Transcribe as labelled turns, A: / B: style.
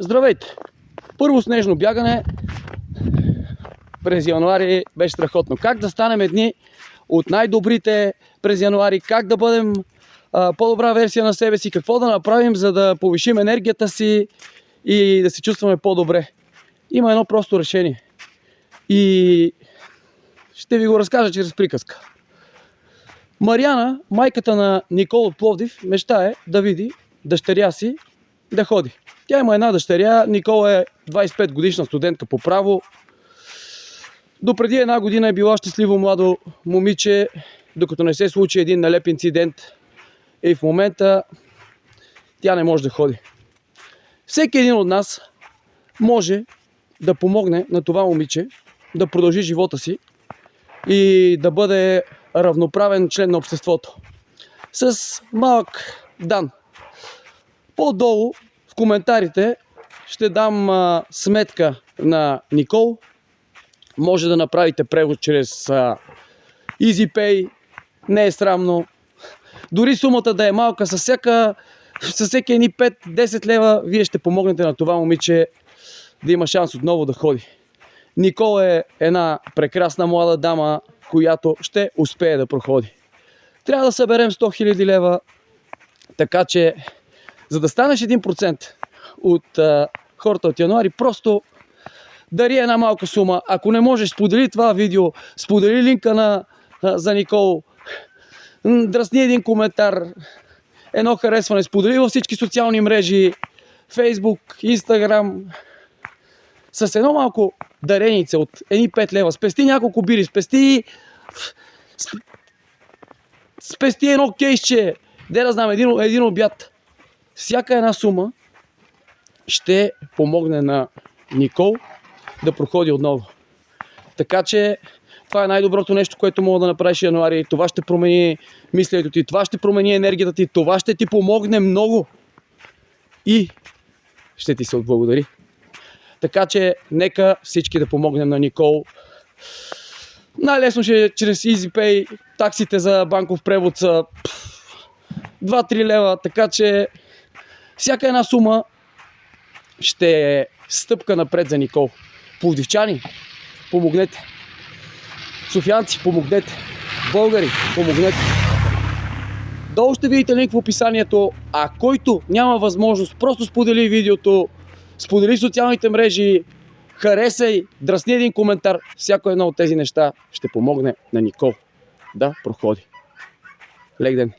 A: Здравейте! Първо снежно бягане през януари беше страхотно. Как да станем едни от най-добрите през януари, как да бъдем по-добра версия на себе си, какво да направим, за да повишим енергията си и да се чувстваме по-добре. Има едно просто решение. И ще ви го разкажа чрез приказка. Мариана, майката на Никол от Пловдив, мечтае да види дъщеря си да ходи. Тя има една дъщеря, Никол е 25 годишна студентка по право. Допреди една година е била щастливо младо момиче, докато не се случи един нелеп инцидент. И в момента тя не може да ходи. Всеки един от нас може да помогне на това момиче да продължи живота си и да бъде равноправен член на обществото. С малък дан. По-долу в коментарите ще дам сметка на Никол. Може да направите превод чрез EasyPay. Не е срамно. Дори сумата да е малка, със всеки едни 5-10 лева, вие ще помогнете на това момиче да има шанс отново да ходи. Никол е една прекрасна млада дама, която ще успее да проходи. Трябва да съберем 100 000 лева, така че за да станеш 1% от хората от януари, просто дари една малка сума. Ако не можеш, сподели това видео, сподели линка за Никол, дръсни един коментар, едно харесване, сподели във всички социални мрежи, Facebook, Instagram. С едно малко даренице от едни 5 лева, спести няколко бири, спести едно кейсче, да знам, един обяд. Всяка една сума ще помогне на Никол да проходи отново. Така че това е най-доброто нещо, което мога да направиш в януари. Това ще промени мисленето ти, това ще промени енергията ти, това ще ти помогне много и ще ти се отблагодари. Така че нека всички да помогнем на Никол. Най-лесно ще е чрез EasyPay. Таксите за банков превод са 2-3 лева, така че всяка една сума ще е стъпка напред за Никол. Пловдивчани, помогнете. Софиянци, помогнете. Българи, помогнете. Долу ще видите линк в описанието, а който няма възможност, просто сподели видеото, сподели в социалните мрежи, харесай, дръсни един коментар. Всяко едно от тези неща ще помогне на Никол да проходи. Лек ден!